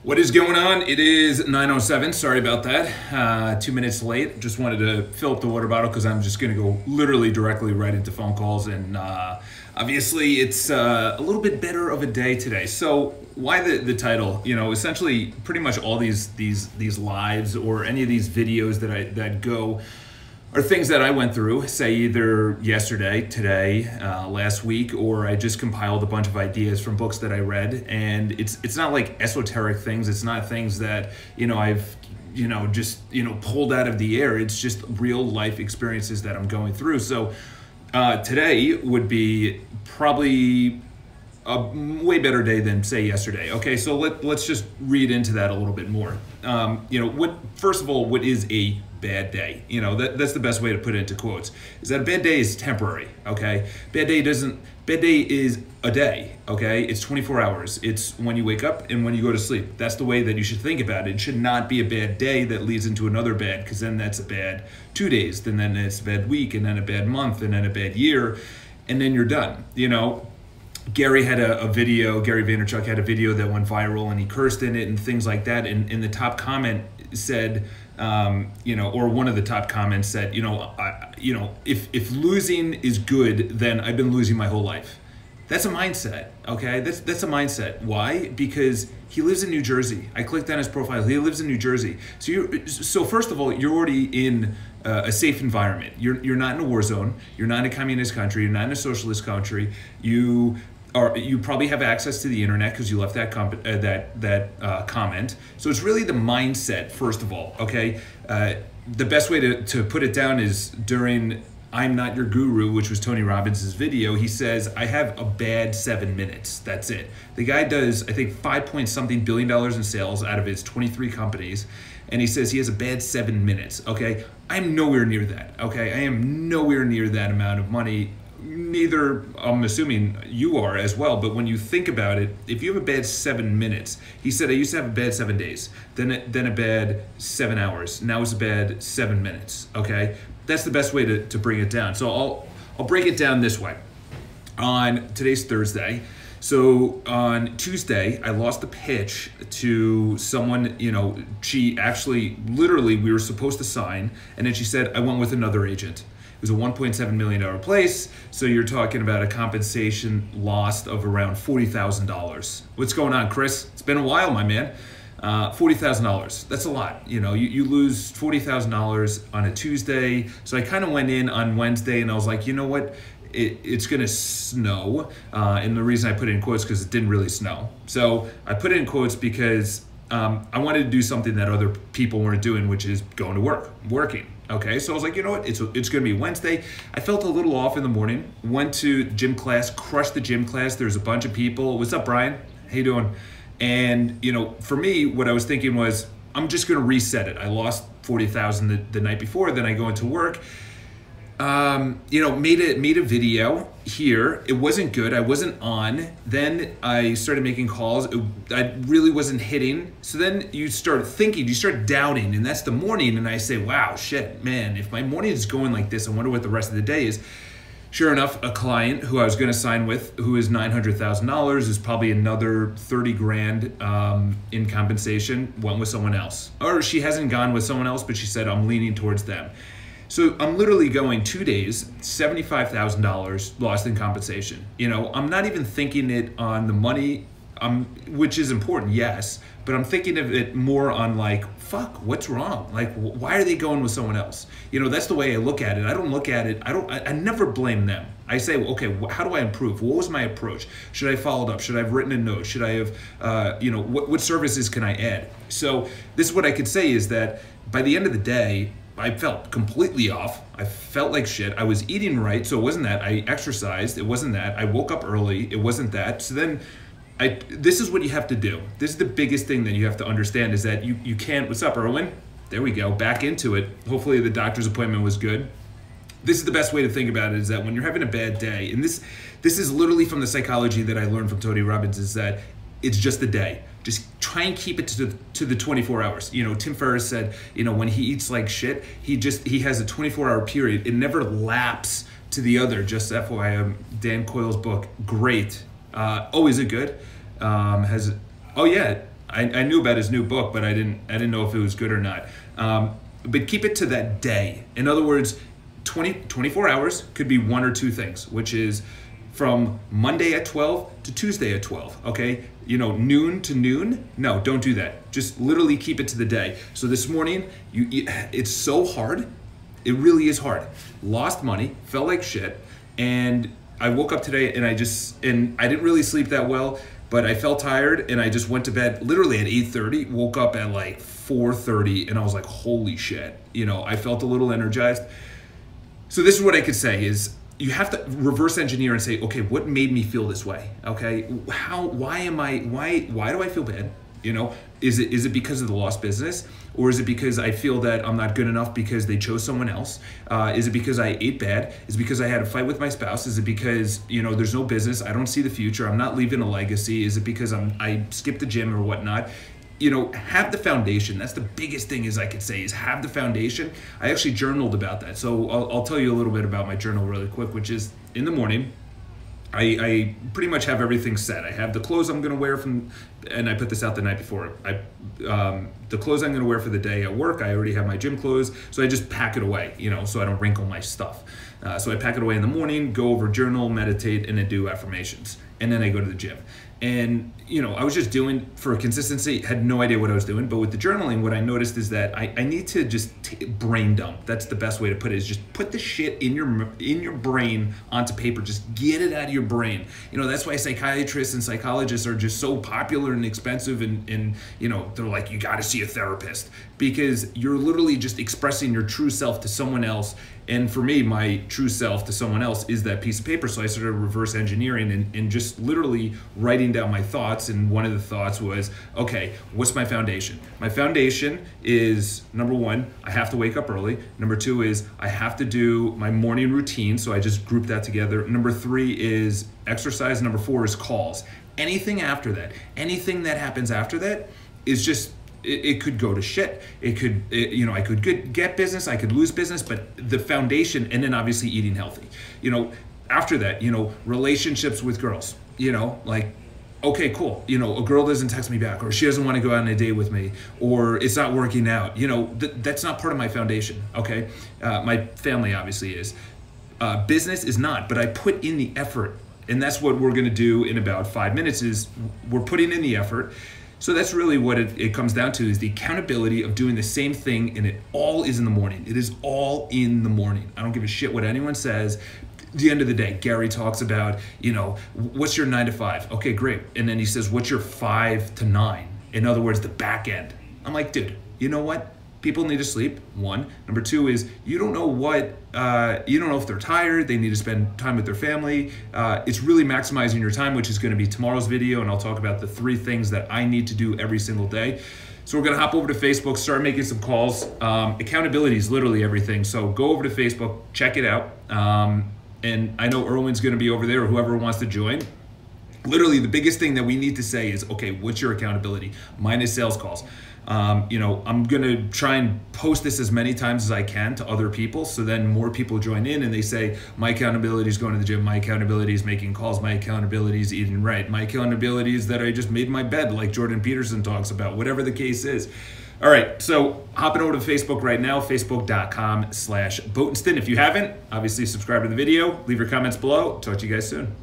What is going on? It is 9:07. Sorry about that. 2 minutes late. Just wanted to fill up the water bottle because I'm just going to go literally directly right into phone calls. And obviously, it's a little bit better of a day today. So why the title? You know, essentially, pretty much all these lives or any of these videos that go are things that I went through, say either yesterday, today, last week, or I just compiled a bunch of ideas from books that I read. And it's not like esoteric things. It's not things that, I've, just, pulled out of the air. It's just real life experiences that I'm going through. So today would be probably a way better day than, say, yesterday. Okay, so let's just read into that a little bit more. First of all, what is a bad day? That's the best way to put it into quotes, is that a bad day is temporary. Okay, bad day is a day. Okay, it's 24 hours. It's when you wake up and when you go to sleep. That's the way that you should think about it. It should not be a bad day that leads into another bad, because then that's a bad 2 days, then it's a bad week, and then a bad month, and then a bad year, and then you're done. Gary had a video, Gary Vaynerchuk had a video that went viral, and he cursed in it and things like that. And in the top comment said, or one of the top comments said, if losing is good, then I've been losing my whole life. That's a mindset, okay? That's a mindset. Why? Because he lives in New Jersey. I clicked on his profile. He lives in New Jersey. So first of all, you're already in a safe environment. You're not in a war zone. You're not in a communist country. You're not in a socialist country. You probably have access to the internet because you left that comment. So it's really the mindset, first of all, okay? The best way to put it down is during I'm Not Your Guru, which was Tony Robbins' video. He says, I have a bad 7 minutes. That's it. The guy does, I think, $5 billion in sales out of his 23 companies. And he says he has a bad 7 minutes, okay? I'm nowhere near that, okay? I am nowhere near that amount of money. Neither, I'm assuming you are as well, but when you think about it, if you have a bad 7 minutes, he said, I used to have a bad 7 days, then a bad 7 hours, now it's a bad 7 minutes, okay? That's the best way to bring it down. So I'll break it down this way. Today's Thursday. So on Tuesday, I lost the pitch to someone, she actually, literally, we were supposed to sign, and then she said, I went with another agent. It was a $1.7 million place, so you're talking about a compensation lost of around $40,000. What's going on, Chris? It's been a while, my man. $40,000, that's a lot. You lose $40,000 on a Tuesday. So I kind of went in on Wednesday and I was like, you know what? It's gonna snow. And the reason I put it in quotes because it didn't really snow. So I put it in quotes because I wanted to do something that other people weren't doing, which is going to work, working. Okay, so I was like, you know what, it's gonna be Wednesday. I felt a little off in the morning, went to gym class, crushed the gym class. There's a bunch of people. What's up, Brian? How you doing? And, for me, what I was thinking was, I'm just gonna reset it. I lost 40,000 the night before, then I go into work. Made a video here. It wasn't good. I wasn't on. Then I started making calls. I really wasn't hitting. So then you start thinking, you start doubting, and that's the morning. And I say, wow, shit, man, if my morning is going like this, I wonder what the rest of the day is. Sure enough, a client who I was going to sign with, who is $900,000, is probably another 30 grand in compensation, went with someone else. Or she hasn't gone with someone else, but she said, I'm leaning towards them. So I'm literally going 2 days, $75,000 lost in compensation. I'm not even thinking it on the money, which is important, yes, but I'm thinking of it more on like, fuck, what's wrong? Like, why are they going with someone else? That's the way I look at it. I don't look at it, I never blame them. I say, okay, how do I improve? What was my approach? Should I follow up? Should I have written a note? Should I have, what services can I add? So this is what I could say is that by the end of the day, I felt completely off. I felt like shit. I was eating right, so it wasn't that. I exercised, it wasn't that. I woke up early, it wasn't that. So then, this is what you have to do. This is the biggest thing that you have to understand, is that you can't, what's up, Erwin? There we go, back into it. Hopefully the doctor's appointment was good. This is the best way to think about it, is that when you're having a bad day, and this is literally from the psychology that I learned from Tony Robbins, is that it's just a day. Just try and keep it to the 24 hours. Tim Ferriss said, when he eats like shit, he has a 24-hour period. It never laps to the other. Just FYI, Dan Coyle's book, great. Is it good? Oh yeah, I knew about his new book, but I didn't know if it was good or not. But keep it to that day. In other words, 24 hours could be one or two things, which is from Monday at 12 to Tuesday at 12, okay? You know, noon to noon. No, don't do that. Just literally keep it to the day. So this morning, it's so hard. It really is hard. Lost money, felt like shit, and I woke up today and I didn't really sleep that well, but I felt tired and I just went to bed literally at 8:30, woke up at like 4:30, and I was like, holy shit. You know, I felt a little energized. So this is what I could say is, you have to reverse engineer and say, okay, what made me feel this way? Okay, why do I feel bad? You know, is it because of the lost business? Or is it because I feel that I'm not good enough because they chose someone else? Is it because I ate bad? Is it because I had a fight with my spouse? Is it because, you know, there's no business, I don't see the future, I'm not leaving a legacy? Is it because I skipped the gym or whatnot? You know, have the foundation. That's the biggest thing is I could say is have the foundation. I actually journaled about that. So I'll tell you a little bit about my journal really quick, which is in the morning, I pretty much have everything set. I have the clothes I'm going to wear and I put this out the night before. The clothes I'm going to wear for the day at work, I already have my gym clothes, so I just pack it away, you know, so I don't wrinkle my stuff. So I pack it away in the morning, go over, journal, meditate, and then do affirmations. And then I go to the gym. And, you know, I was just doing, for consistency, had no idea what I was doing. But with the journaling, what I noticed is that I need to just brain dump. That's the best way to put it, is just put the shit in your brain onto paper. Just get it out of your brain. You know, that's why psychiatrists and psychologists are just so popular and expensive. And you know, they're like, you got to see a therapist. Because you're literally just expressing your true self to someone else. And for me, my true self to someone else is that piece of paper. So I started reverse engineering and just literally writing down my thoughts. And one of the thoughts was, okay, what's my foundation? My foundation is, number one, I have to wake up early. Number two is I have to do my morning routine. So I just grouped that together. Number three is exercise. Number four is calls. Anything after that, anything that happens after that is just, it could go to shit. You know, I could get business, I could lose business, but the foundation, and then obviously eating healthy. You know, after that, you know, relationships with girls, you know, like, okay, cool. You know, a girl doesn't text me back, or she doesn't want to go out on a date with me, or it's not working out. You know, that's not part of my foundation, okay? My family obviously is. Business is not, but I put in the effort. And that's what we're gonna do in about 5 minutes is we're putting in the effort. So that's really what it comes down to, is the accountability of doing the same thing, and it all is in the morning. It is all in the morning. I don't give a shit what anyone says. At the end of the day, Gary talks about, you know, what's your 9 to 5? Okay, great. And then he says, what's your 5 to 9? In other words, the back end. I'm like, dude, you know what? People need to sleep, one. Number two is you don't know if they're tired, they need to spend time with their family. It's really maximizing your time, which is gonna be tomorrow's video, and I'll talk about the 3 things that I need to do every single day. So we're gonna hop over to Facebook, start making some calls. Accountability is literally everything. So go over to Facebook, check it out. And I know Erwin's gonna be over there, or whoever wants to join. Literally the biggest thing that we need to say is, okay, what's your accountability? Mine is sales calls. You know, I'm gonna try and post this as many times as I can to other people, so then more people join in and they say, my accountability is going to the gym, my accountability is making calls, my accountability is eating right, my accountability is that I just made my bed like Jordan Peterson talks about, whatever the case is. All right, so hopping over to Facebook right now, facebook.com/Botensten. If you haven't, obviously subscribe to the video, leave your comments below. Talk to you guys soon.